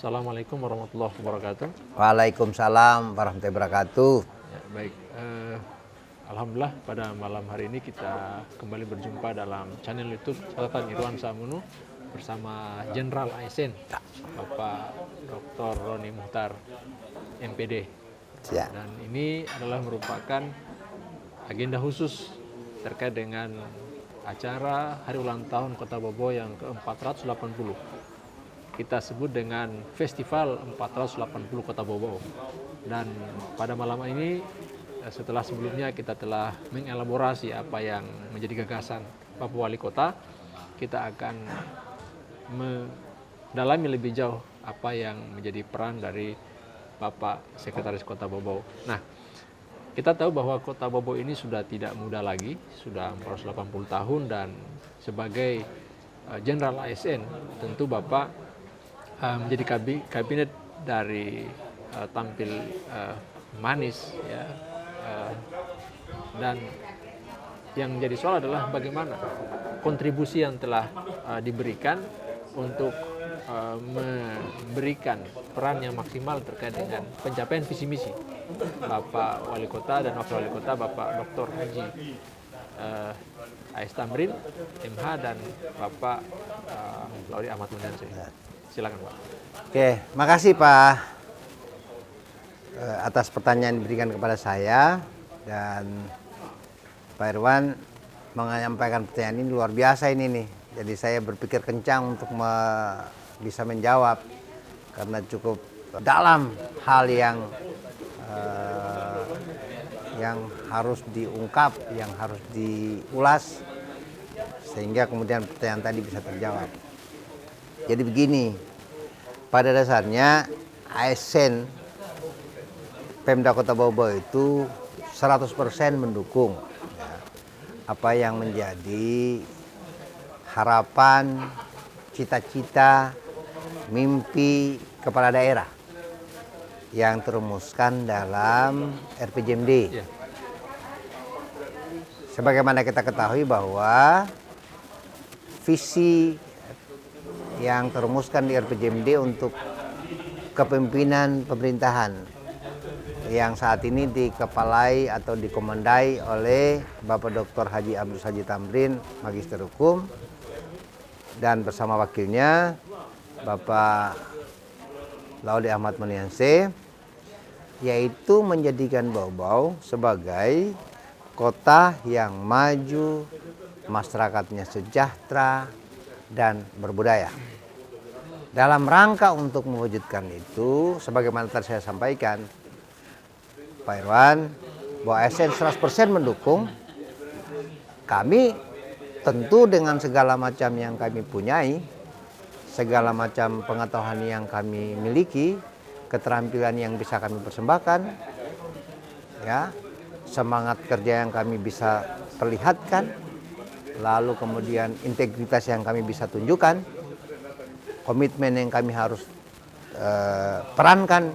Assalamualaikum warahmatullahi wabarakatuh. Waalaikumsalam warahmatullahi wabarakatuh. Ya, baik, alhamdulillah pada malam hari ini kita kembali berjumpa dalam channel YouTube Catatan Irwan Samunu bersama Jenderal ASN Bapak Dr. Roni Muhtar MPD. Ya. Dan ini adalah merupakan agenda khusus terkait dengan acara hari ulang tahun Kota Bobo yang ke-480. Kita sebut dengan Festival 480 Kota Bobo. Dan pada malam ini, setelah sebelumnya kita telah mengelaborasi apa yang menjadi gagasan Bapak Wali Kota, kita akan mendalami lebih jauh apa yang menjadi peran dari Bapak Sekretaris Kota Bobo. Nah, kita tahu bahwa Kota Bobo ini sudah tidak muda lagi, sudah 480 tahun, dan sebagai Jenderal ASN tentu Bapak menjadi kabinet dari tampil manis, ya, dan yang menjadi soal adalah bagaimana kontribusi yang telah diberikan untuk memberikan peran yang maksimal terkait dengan pencapaian visi misi Bapak Wali Kota dan Wakil Wali Kota Bapak Dr. Haji A.S. Tamrin, MH, dan Bapak Lauri Ahmad Munyansyah. Silakan, Pak. Oke, makasih Pak atas pertanyaan yang diberikan kepada saya, dan Pak Irwan menyampaikan pertanyaan ini luar biasa ini nih. Jadi saya berpikir kencang untuk bisa menjawab karena cukup dalam hal yang harus diungkap, yang harus diulas sehingga kemudian pertanyaan tadi bisa terjawab. Jadi begini, pada dasarnya ASN Pemda Kota Bobo itu 100% mendukung ya, apa yang menjadi harapan, cita-cita, mimpi kepala daerah yang terumuskan dalam RPJMD. Ya. Sebagaimana kita ketahui bahwa visi yang terumuskan di RPJMD untuk kepemimpinan pemerintahan yang saat ini dikepalai atau dikomandai oleh Bapak Dr. Haji Abdul Haji Tamrin, Magister Hukum, dan bersama wakilnya Bapak Lauri Ahmad Munyansyah, yaitu menjadikan Bobo sebagai kota yang maju, masyarakatnya sejahtera dan berbudaya. Dalam rangka untuk mewujudkan itu, sebagaimana tadi saya sampaikan, Pak Irwan, bahwa ASN 100% mendukung. Kami tentu dengan segala macam yang kami punyai, segala macam pengetahuan yang kami miliki, keterampilan yang bisa kami persembahkan, ya, semangat kerja yang kami bisa perlihatkan, lalu kemudian integritas yang kami bisa tunjukkan, komitmen yang kami harus perankan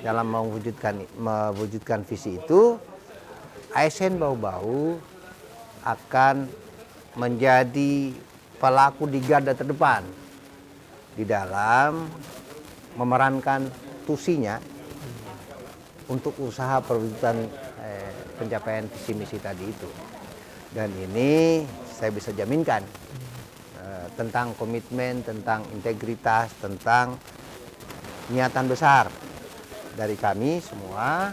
dalam mewujudkan visi itu, ASN Bau-Bau akan menjadi pelaku di garda terdepan di dalam memerankan tusinya untuk usaha perwujudan pencapaian visi misi tadi itu. Dan ini saya bisa jaminkan tentang komitmen, tentang integritas, tentang niatan besar dari kami semua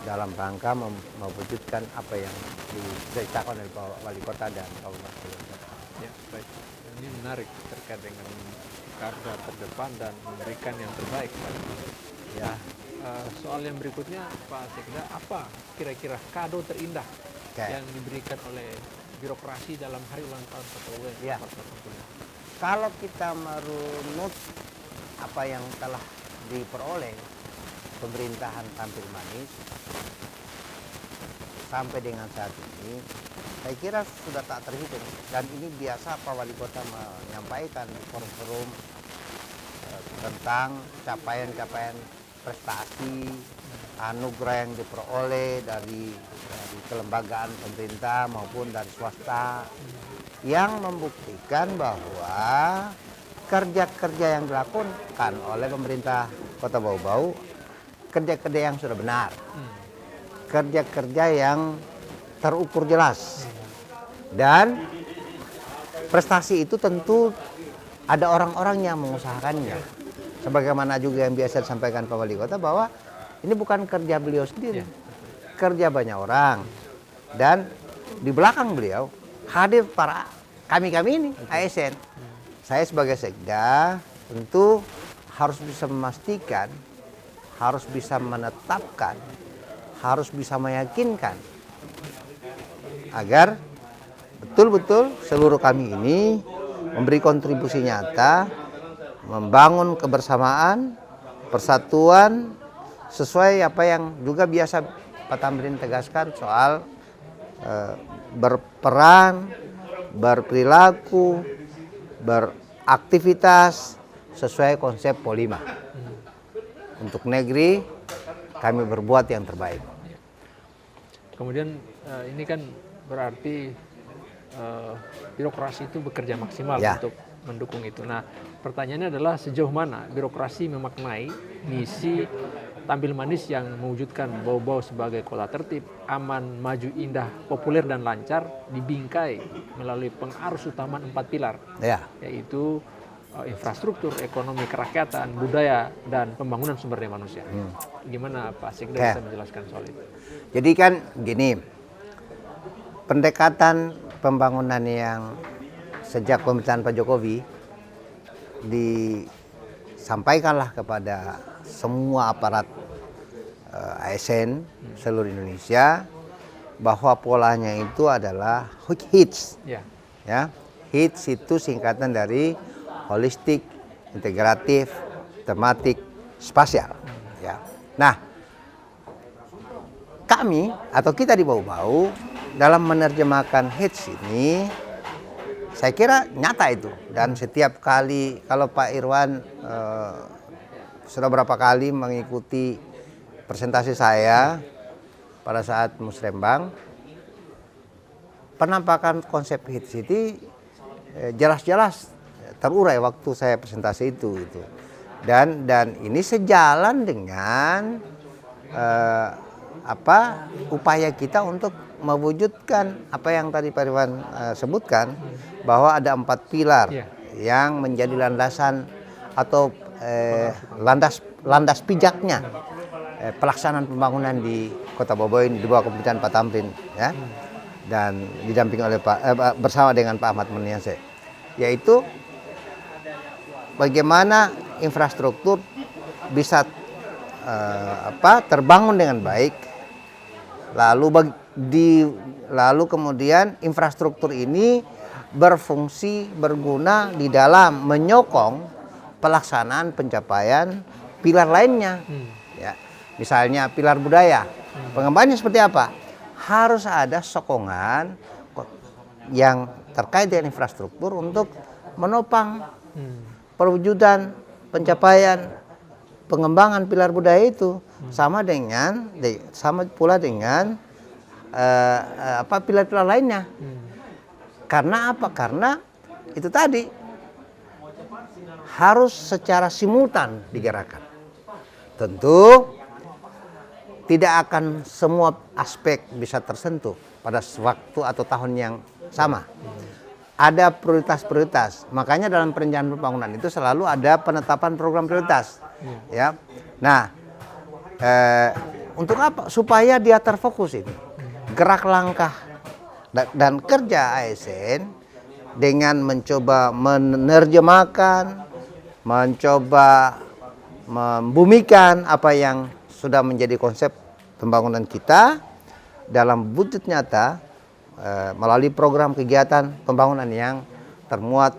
dalam rangka mewujudkan apa yang diceritakan oleh Pak Wali Kota dan Pak Wakil Kota. Ya, baik. Ini menarik terkait dengan garda terdepan dan memberikan yang terbaik, Pak. Ya. Soal yang berikutnya, Pak Sekda, apa kira-kira kado terindah yang diberikan oleh birokrasi dalam hari ulang tahun Kota Bobo? Ya. Kalau kita merunut apa yang telah diperoleh pemerintahan tampil manis sampai dengan saat ini, saya kira sudah tak terhitung. Dan ini biasa Pak Wali Kota menyampaikan di forum-forum tentang capaian-capaian prestasi, anugerah yang diperoleh dari kelembagaan pemerintah maupun dari swasta, yang membuktikan bahwa kerja-kerja yang dilakukan oleh pemerintah Kota Bau-Bau, kerja-kerja yang sudah benar, kerja-kerja yang terukur jelas, dan prestasi itu tentu ada orang-orang yang mengusahakannya. Sebagaimana juga yang biasa disampaikan Pak Wali Kota bahwa ini bukan kerja beliau sendiri, kerja banyak orang, dan di belakang beliau hadir para kami-kami ini ASN. Saya sebagai sekda tentu harus bisa memastikan, harus bisa menetapkan, harus bisa meyakinkan agar betul-betul seluruh kami ini memberi kontribusi nyata, membangun kebersamaan, persatuan, sesuai apa yang juga biasa Pak Tamrin tegaskan soal berperan, berperilaku, beraktivitas sesuai konsep PO5. Untuk negeri kami berbuat yang terbaik. Kemudian ini kan berarti birokrasi itu bekerja maksimal untuk mendukung itu. Nah, pertanyaannya adalah sejauh mana birokrasi memaknai misi tampil manis yang mewujudkan Bau-Bau sebagai kota tertib, aman, maju, indah, populer dan lancar dibingkai melalui pengarus utama 4 pilar, yaitu infrastruktur, ekonomi kerakyatan, budaya, dan pembangunan sumber daya manusia. Gimana Pak Sekda bisa menjelaskan soal itu? Jadi kan gini, pendekatan pembangunan yang sejak pemerintahan Pak Jokowi disampaikanlah kepada semua aparat ASN seluruh Indonesia bahwa polanya itu adalah HITS. Ya, HITS itu singkatan dari holistik, integratif, tematik, spasial. Ya. Nah, kami atau kita di Bau-Bau dalam menerjemahkan HITS ini, saya kira nyata itu. Dan setiap kali kalau Pak Irwan sudah berapa kali mengikuti presentasi saya pada saat Musrembang, penampakan konsep HITS itu jelas-jelas terurai waktu saya presentasi itu. Dan ini sejalan dengan upaya kita untuk mewujudkan apa yang tadi Pak Irwan sebutkan, bahwa ada 4 pilar yang menjadi landasan atau landas pijaknya pelaksanaan pembangunan di Kota Bau-Bau ini di bawah kepemimpinan Pak Tamrin, ya, dan didampingi oleh bersama dengan Pak Ahmad Maniase, yaitu bagaimana infrastruktur bisa terbangun dengan baik, lalu kemudian infrastruktur ini berfungsi, berguna di dalam menyokong pelaksanaan pencapaian pilar lainnya. Ya, misalnya pilar budaya, pengembangannya seperti apa? Harus ada sokongan yang terkait dengan infrastruktur untuk menopang perwujudan pencapaian pengembangan pilar budaya itu, sama pula dengan pilar-pilar lainnya. Karena apa? Karena itu tadi harus secara simultan digerakkan. Tentu tidak akan semua aspek bisa tersentuh pada waktu atau tahun yang sama. Ada prioritas-prioritas. Makanya dalam perencanaan pembangunan itu selalu ada penetapan program prioritas. Ya. Nah, untuk apa? Supaya dia terfokus ini. Gerak langkah dan kerja ASN dengan mencoba menerjemahkan, mencoba membumikan apa yang sudah menjadi konsep pembangunan kita dalam wujud nyata melalui program kegiatan pembangunan yang termuat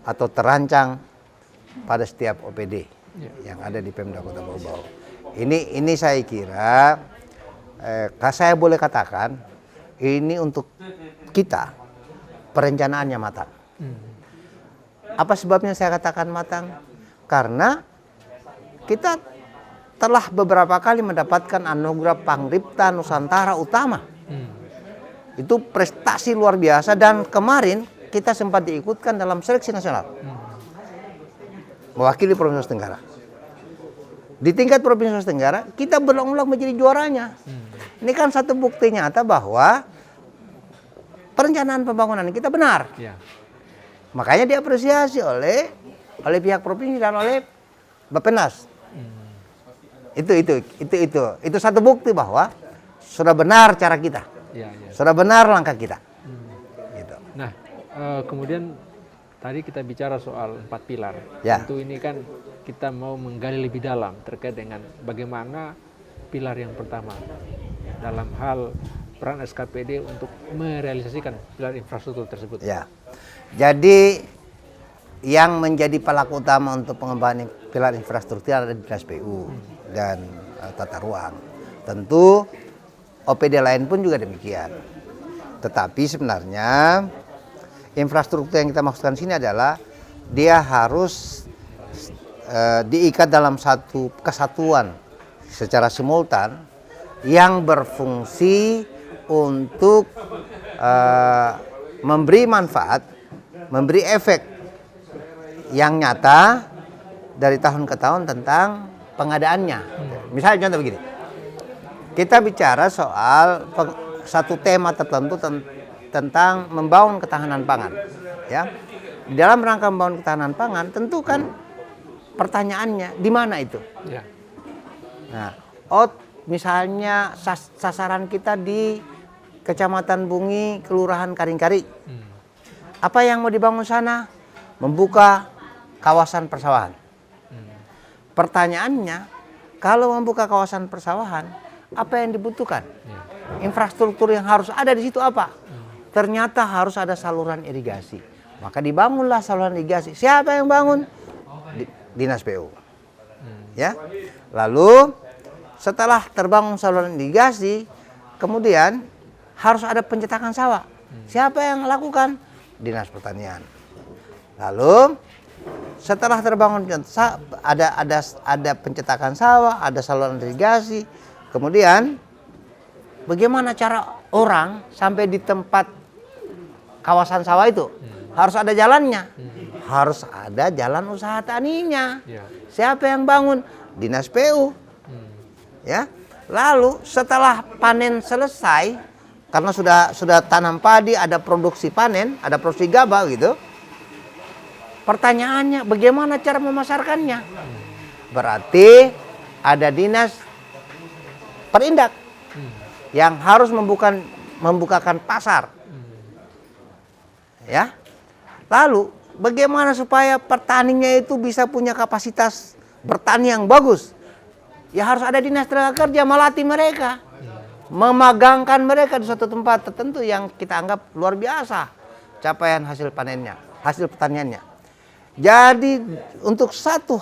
atau terancang pada setiap OPD yang ada di Pemda Kota Bau-Bau. Ini saya kira saya boleh katakan ini untuk kita perencanaannya matang. Apa sebabnya saya katakan matang? Karena kita telah beberapa kali mendapatkan anugerah Pangripta Nusantara Utama. Itu prestasi luar biasa, dan kemarin kita sempat diikutkan dalam seleksi nasional. mewakili Provinsi Sulawesi Tenggara. Di tingkat Provinsi Sulawesi Tenggara, kita berulang-ulang menjadi juaranya. Ini kan satu bukti nyata bahwa perencanaan pembangunan kita benar. Ya. Makanya diapresiasi oleh pihak provinsi dan oleh Bappenas. Itu satu bukti bahwa sudah benar cara kita. Ya, ya. Sudah benar langkah kita. Gitu. Nah, kemudian tadi kita bicara soal 4 pilar. Ya. Tentu ini kan kita mau menggali lebih dalam terkait dengan bagaimana pilar yang pertama dalam hal peran SKPD untuk merealisasikan pilar infrastruktur tersebut. Ya. Jadi yang menjadi pelaku utama untuk pengembangan pilar infrastruktur ada di Dinas PU dan tata ruang. Tentu OPD lain pun juga demikian. Tetapi sebenarnya infrastruktur yang kita maksudkan sini adalah dia harus diikat dalam satu kesatuan secara simultan yang berfungsi untuk memberi manfaat, memberi efek yang nyata dari tahun ke tahun tentang pengadaannya. Misalnya contoh begini, kita bicara soal satu tema tertentu tentang membangun ketahanan pangan, ya. Di dalam rangka membangun ketahanan pangan, tentu kan pertanyaannya di mana itu? Ya. Nah, misalnya sasaran kita di Kecamatan Bungi, Kelurahan Karingkari. Apa yang mau dibangun sana? Membuka kawasan persawahan. Pertanyaannya, kalau membuka kawasan persawahan, apa yang dibutuhkan? Infrastruktur yang harus ada di situ apa? Ternyata harus ada saluran irigasi. Maka dibangunlah saluran irigasi. Siapa yang bangun? Dinas PU. Ya. Lalu setelah terbangun saluran irigasi, kemudian harus ada pencetakan sawah. Siapa yang lakukan? Dinas Pertanian. Lalu setelah terbangun ada pencetakan sawah, ada saluran irigasi. Kemudian bagaimana cara orang sampai di tempat kawasan sawah itu? Harus ada jalannya. Harus ada jalan usaha taninya. Siapa yang bangun? Dinas PU. Ya. Lalu setelah panen selesai, karena sudah tanam padi, ada produksi panen, ada produksi gabah gitu. Pertanyaannya, bagaimana cara memasarkannya? Berarti ada dinas perindak yang harus membukakan pasar. Ya. Lalu bagaimana supaya petaninya itu bisa punya kapasitas bertani yang bagus? Ya harus ada dinas tenaga kerja melatih mereka, memagangkan mereka di suatu tempat tertentu yang kita anggap luar biasa capaian hasil panennya, hasil pertaniannya. Jadi untuk satu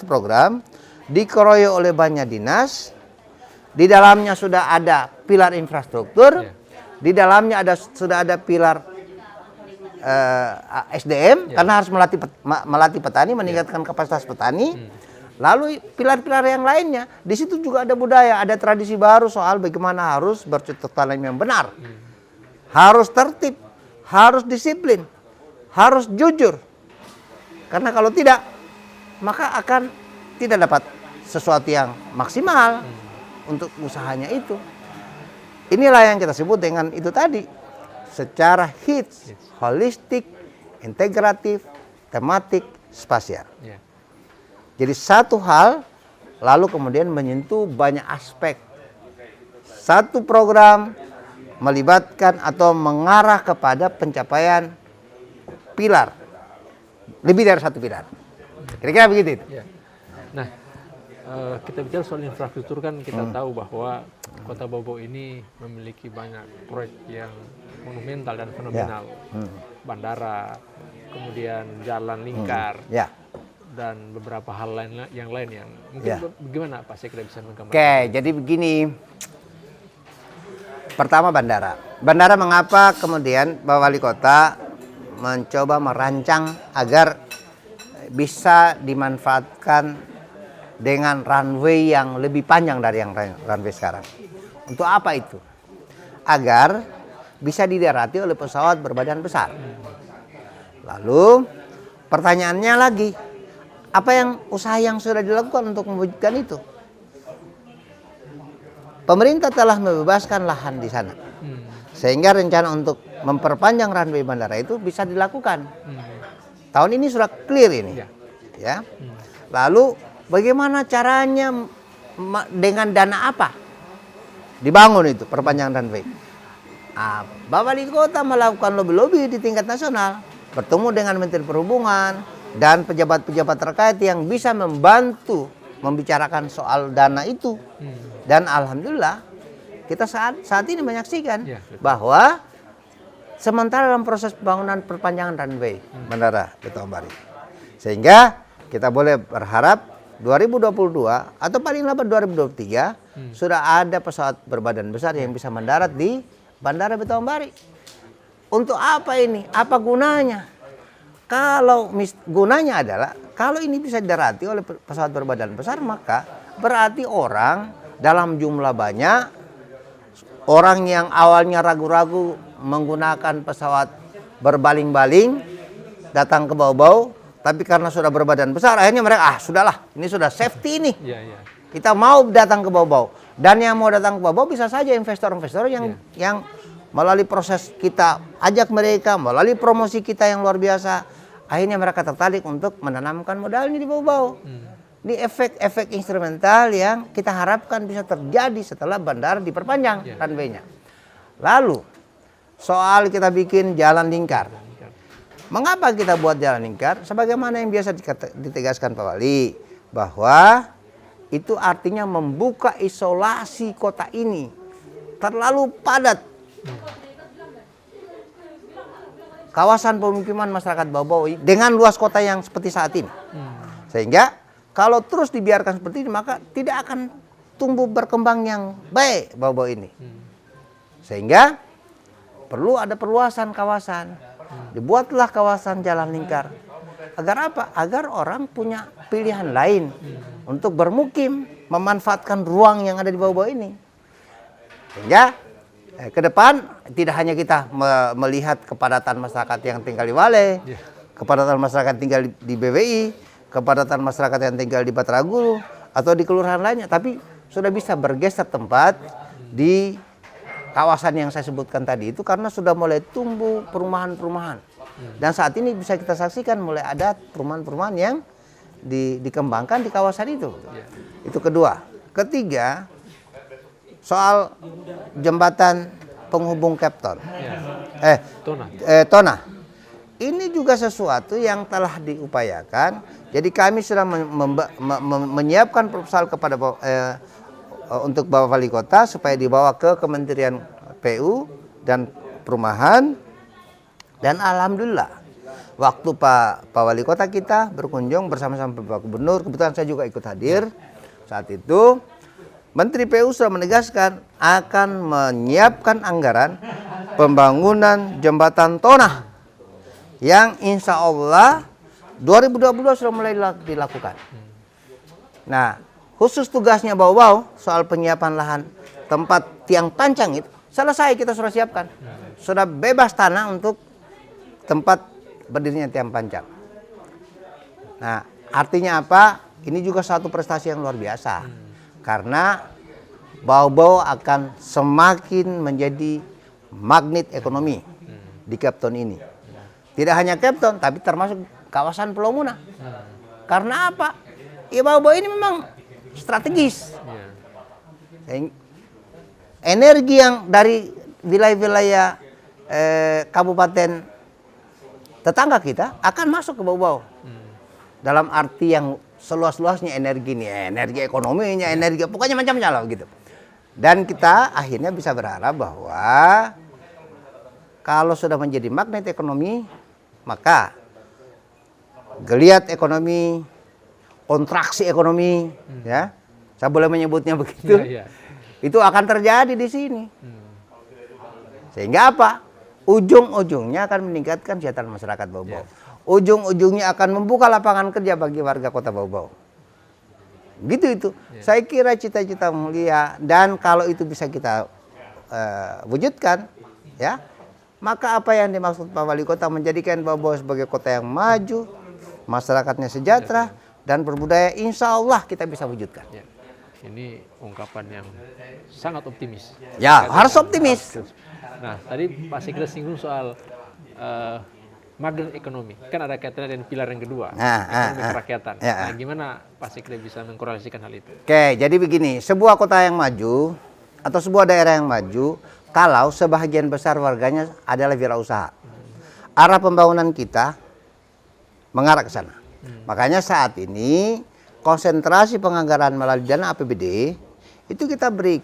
program dikeroyok oleh banyak dinas, di dalamnya sudah ada pilar infrastruktur, di dalamnya sudah ada pilar SDM, karena harus melatih petani, meningkatkan kapasitas petani. Lalu pilar-pilar yang lainnya, di situ juga ada budaya, ada tradisi baru soal bagaimana harus bercocok tanam yang benar, harus tertib, harus disiplin, harus jujur. Karena kalau tidak, maka akan tidak dapat sesuatu yang maksimal untuk usahanya itu. Inilah yang kita sebut dengan itu tadi, secara hits, holistik, integratif, tematik, spasial. Jadi satu hal lalu kemudian menyentuh banyak aspek. Satu program melibatkan atau mengarah kepada pencapaian pilar. Lebih dari satu pilar. Kira-kira begitu. Ya. Nah, kita bicara soal infrastruktur kan kita tahu bahwa Kota Bobo ini memiliki banyak proyek yang monumental dan fenomenal. Bandara, kemudian jalan lingkar. Dan beberapa hal yang lain yang mungkin bagaimana Pak Sekda bisa menggambarkan? Oke, jadi begini. Pertama bandara. Bandara mengapa kemudian Pak Wali Kota mencoba merancang agar bisa dimanfaatkan dengan runway yang lebih panjang dari yang runway sekarang. Untuk apa itu? Agar bisa didarati oleh pesawat berbadan besar. Lalu pertanyaannya lagi, apa yang usaha yang sudah dilakukan untuk mewujudkan itu? Pemerintah telah membebaskan lahan di sana, sehingga rencana untuk memperpanjang runway bandara itu bisa dilakukan. Tahun ini sudah clear ini, ya. Lalu bagaimana caranya, dengan dana apa dibangun itu perpanjangan runway? Bapak Wali Kota melakukan lobby-lobby di tingkat nasional, bertemu dengan Menteri Perhubungan dan pejabat-pejabat terkait yang bisa membantu membicarakan soal dana itu. Dan alhamdulillah kita saat ini menyaksikan bahwa sementara dalam proses pembangunan perpanjangan runway Bandara Betong Bari, sehingga kita boleh berharap 2022 atau paling lambat 2023 sudah ada pesawat berbadan besar yang bisa mendarat di Bandara Betong Bari. Untuk apa ini? Apa gunanya? Kalau gunanya adalah kalau ini bisa didarati oleh pesawat berbadan besar, maka berarti orang dalam jumlah banyak, orang yang awalnya ragu-ragu menggunakan pesawat berbaling-baling datang ke bau-bau, tapi karena sudah berbadan besar akhirnya mereka sudahlah, ini sudah safety ini. Kita mau datang ke bau-bau, dan yang mau datang ke bau-bau bisa saja investor-investor yang melalui proses kita ajak mereka, melalui promosi kita yang luar biasa, akhirnya mereka tertarik untuk menanamkan modalnya di bau-bau. Ini efek-efek instrumental yang kita harapkan bisa terjadi setelah bandara diperpanjang runway-nya. Lalu soal kita bikin jalan lingkar. Mengapa kita buat jalan lingkar? Sebagaimana yang biasa ditegaskan Pak Wali, bahwa itu artinya membuka isolasi kota ini. Terlalu padat. Kawasan pemukiman masyarakat bau-bau dengan luas kota yang seperti saat ini. Sehingga kalau terus dibiarkan seperti ini, maka tidak akan tumbuh berkembang yang baik bau-bau ini. Sehingga perlu ada perluasan kawasan. Dibuatlah kawasan jalan lingkar. Agar apa? Agar orang punya pilihan lain untuk bermukim, memanfaatkan ruang yang ada di bau-bau ini. Sehingga ke depan tidak hanya kita melihat kepadatan masyarakat yang tinggal di Wale, kepadatan masyarakat tinggal di BWI, kepadatan masyarakat yang tinggal di Bataraguru atau di kelurahan lainnya, tapi sudah bisa bergeser tempat di kawasan yang saya sebutkan tadi itu, karena sudah mulai tumbuh perumahan-perumahan. Dan saat ini bisa kita saksikan mulai ada perumahan-perumahan yang dikembangkan di kawasan itu. Itu kedua. Ketiga, soal jembatan penghubung Cape Town. Tona. Ini juga sesuatu yang telah diupayakan. Jadi kami sudah menyiapkan proposal kepada untuk Bapak Wali Kota supaya dibawa ke Kementerian PU dan Perumahan. Dan alhamdulillah waktu Pak Wali Kota kita berkunjung bersama-sama Pak Gubernur, kebetulan saya juga ikut hadir saat itu, Menteri PU sudah menegaskan akan menyiapkan anggaran pembangunan jembatan Tona yang insya Allah 2022 sudah mulai dilakukan. Nah, khusus tugasnya bau-bau soal penyiapan lahan tempat tiang pancang itu selesai, kita sudah siapkan. Sudah bebas tanah untuk tempat berdirinya tiang pancang. Nah, artinya apa? Ini juga satu prestasi yang luar biasa. Karena bau-bau akan semakin menjadi magnet ekonomi di Cape Town ini. Tidak hanya Cape Town, tapi termasuk kawasan Pulau Muna. Karena apa? Ya bau-bau ini memang strategis. Energi yang dari wilayah-wilayah kabupaten tetangga kita akan masuk ke bau-bau. Dalam arti yang seluas-luasnya energi nih, energi ekonominya, energi pokoknya macam-macam lah gitu. Dan kita akhirnya bisa berharap bahwa kalau sudah menjadi magnet ekonomi, maka geliat ekonomi, kontraksi ekonomi, ya, saya boleh menyebutnya begitu, itu akan terjadi di sini. Sehingga apa? Ujung-ujungnya akan meningkatkan kesejahteraan masyarakat bau-bau. Ujung-ujungnya akan membuka lapangan kerja bagi warga kota bau-bau. Gitu itu. Saya kira cita-cita mulia, dan kalau itu bisa kita wujudkan, ya, maka apa yang dimaksud Pak Wali Kota menjadikan bau-bau sebagai kota yang maju, masyarakatnya sejahtera, dan berbudaya, insya Allah kita bisa wujudkan. Ya. Ini ungkapan yang sangat optimis. Ya, harus optimis. Nah, tadi Pak Sekda singgung soal magnet ekonomi. Kan ada kaitannya dengan pilar yang kedua, ekonomi kerakyatan. Nah, gimana Pak Sekda bisa mengkorelasikan hal itu? Oke, jadi begini, sebuah kota yang maju atau sebuah daerah yang maju, kalau sebahagian besar warganya adalah wirausaha, arah pembangunan kita mengarah ke sana. Makanya saat ini konsentrasi penganggaran melalui dana APBD itu kita beri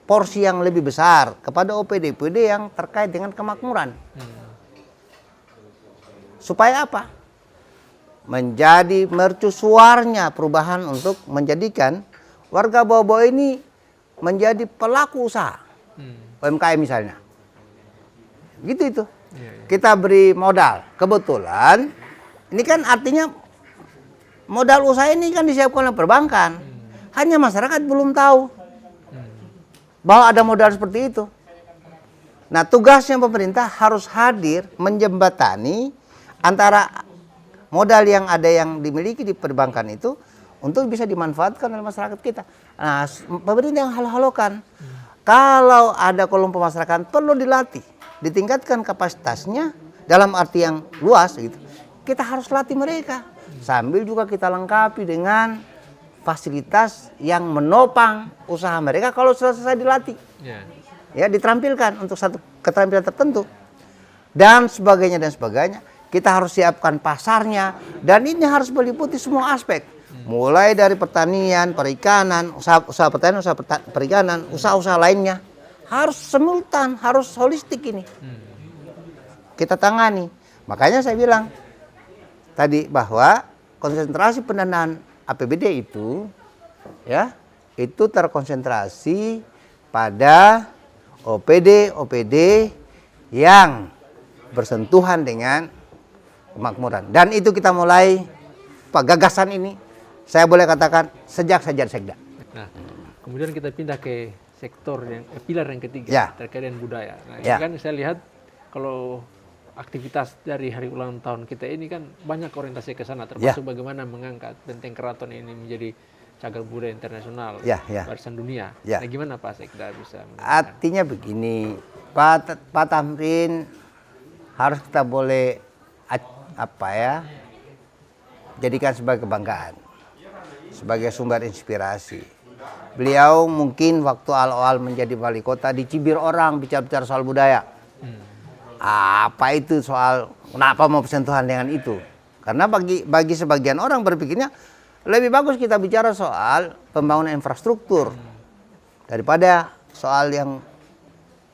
porsi yang lebih besar kepada OPD-OPD yang terkait dengan kemakmuran. Supaya apa? Menjadi mercusuarnya perubahan untuk menjadikan warga bawah-bawah ini menjadi pelaku usaha. UMKM misalnya. Gitu itu. Kita beri modal. Kebetulan ini kan artinya modal usaha ini kan disiapkan oleh perbankan. Hanya masyarakat belum tahu bahwa ada modal seperti itu. Nah, tugasnya pemerintah harus hadir menjembatani antara modal yang ada yang dimiliki di perbankan itu untuk bisa dimanfaatkan oleh masyarakat kita. Nah, pemerintah yang halo-halokan. Kalau ada kelompok masyarakat perlu dilatih, ditingkatkan kapasitasnya dalam arti yang luas gitu. Kita harus latih mereka. Sambil juga kita lengkapi dengan fasilitas yang menopang usaha mereka kalau selesai dilatih. Ya, diterampilkan untuk satu keterampilan tertentu. Dan sebagainya dan sebagainya. Kita harus siapkan pasarnya dan ini harus meliputi semua aspek. Mulai dari pertanian, perikanan, usaha pertanian, usaha perikanan, usaha-usaha lainnya. Harus simultan, harus holistik ini. Kita tangani. Makanya saya bilang tadi bahwa konsentrasi pendanaan APBD itu ya, itu terkonsentrasi pada OPD yang bersentuhan dengan kemakmuran. Dan itu kita mulai gagasan ini saya boleh katakan sejak saya jadi sekda. Nah, kemudian kita pindah ke sektor yang pilar yang ketiga terkait dengan budaya. Nah, ini kan saya lihat kalau aktivitas dari hari ulang tahun kita ini kan banyak orientasi ke sana, termasuk bagaimana mengangkat Benteng Keraton ini menjadi cagar budaya internasional barisan dunia. Nah, gimana Pak Sekda bisa mengangkat? Artinya begini, Pak Tamrin harus kita boleh jadikan sebagai kebanggaan, sebagai sumber inspirasi. Beliau mungkin waktu awal menjadi wali kota dicibir orang bicara soal budaya. Apa itu soal, kenapa mau bersentuhan dengan itu? Karena bagi sebagian orang berpikirnya lebih bagus kita bicara soal pembangunan infrastruktur daripada soal yang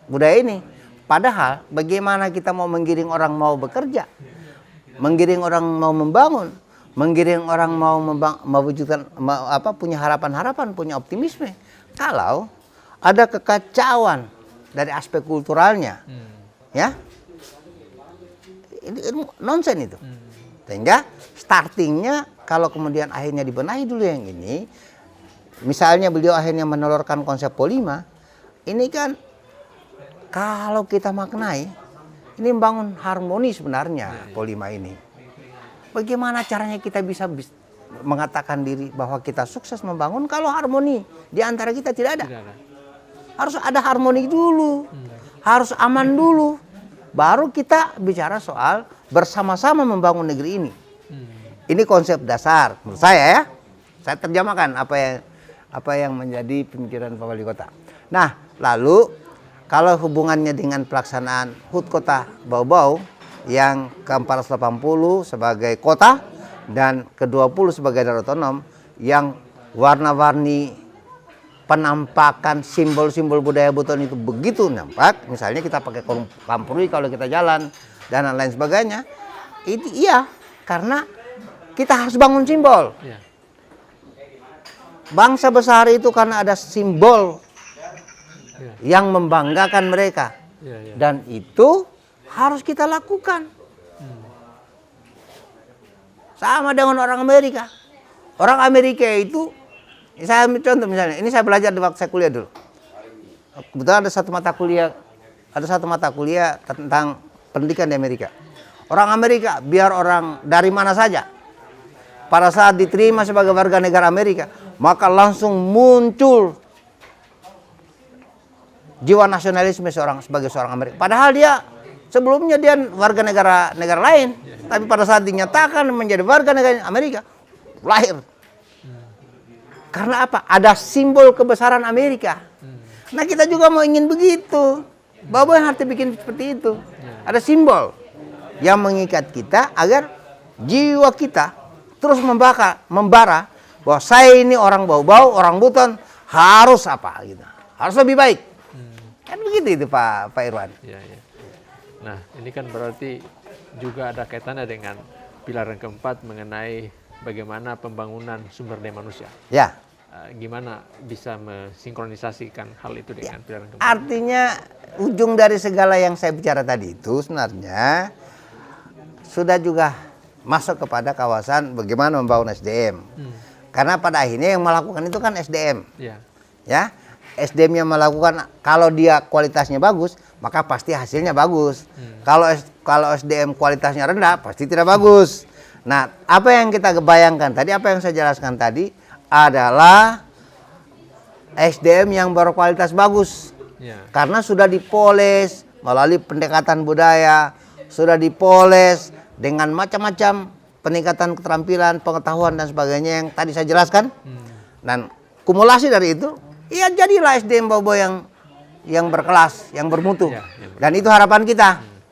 budaya ini. Padahal bagaimana kita mau menggiring orang mau bekerja, menggiring orang mau membangun, menggiring orang mau mewujudkan punya harapan-harapan, punya optimisme. Kalau ada kekacauan dari aspek kulturalnya, ya, ini nonsen itu. Sehingga startingnya kalau kemudian akhirnya dibenahi dulu yang ini, misalnya beliau akhirnya menelurkan konsep Polima, ini kan kalau kita maknai, ini membangun harmoni sebenarnya Polima ini. Bagaimana caranya kita bisa mengatakan diri bahwa kita sukses membangun kalau harmoni di antara kita tidak ada? Harus ada harmoni dulu, harus aman dulu, baru kita bicara soal bersama-sama membangun negeri ini. Ini konsep dasar menurut saya ya. Saya terjemahkan apa yang menjadi pemikiran Pak Wali Kota. Nah, lalu kalau hubungannya dengan pelaksanaan HUT Kota Bau-Bau yang ke-480 sebagai kota dan ke-20 sebagai daerah otonom yang warna-warni penampakan simbol-simbol budaya Buton itu begitu nampak, misalnya kita pakai kampuri kalau kita jalan dan lain sebagainya, itu iya karena kita harus bangun simbol. Bangsa besar itu karena ada simbol yang membanggakan mereka dan itu harus kita lakukan. Sama dengan orang Amerika. Orang Amerika itu, saya ambil contoh misalnya, ini saya belajar di waktu saya kuliah dulu. Kebetulan ada satu mata kuliah tentang pendidikan di Amerika. Orang Amerika, biar orang dari mana saja, pada saat diterima sebagai warga negara Amerika, maka langsung muncul jiwa nasionalisme sebagai seorang Amerika. Padahal dia sebelumnya dia warga negara lain, tapi pada saat dinyatakan menjadi warga negara Amerika, lahir. Karena apa? Ada simbol kebesaran Amerika. Nah, kita juga mau ingin begitu. Boboiboy yang harus bikin seperti itu. Ada simbol yang mengikat kita agar jiwa kita terus membara bahwa saya ini orang Bau-Bau, orang Buton, harus apa gitu. Harus lebih baik. Kan begitu itu Pak Irwan. Ya, ya. Nah, ini kan berarti juga ada kaitannya dengan pilar yang keempat mengenai bagaimana pembangunan sumber daya manusia. Ya. Gimana bisa mensinkronisasikan hal itu dengan pilar yang keempat? Artinya ujung dari segala yang saya bicara tadi itu sebenarnya sudah juga masuk kepada kawasan bagaimana membangun SDM. Karena pada akhirnya yang melakukan itu kan SDM. Ya. SDM yang melakukan, kalau dia kualitasnya bagus, maka pasti hasilnya bagus. Kalau SDM kualitasnya rendah, pasti tidak bagus. Nah, apa yang kita bayangkan tadi, apa yang saya jelaskan tadi adalah SDM yang berkualitas bagus. Karena sudah dipoles melalui pendekatan budaya, sudah dipoles dengan macam-macam peningkatan keterampilan, pengetahuan dan sebagainya yang tadi saya jelaskan. Dan kumulasi dari itu, ya jadilah SDM Boboiboy yang berkelas, yang bermutu. Dan itu harapan kita.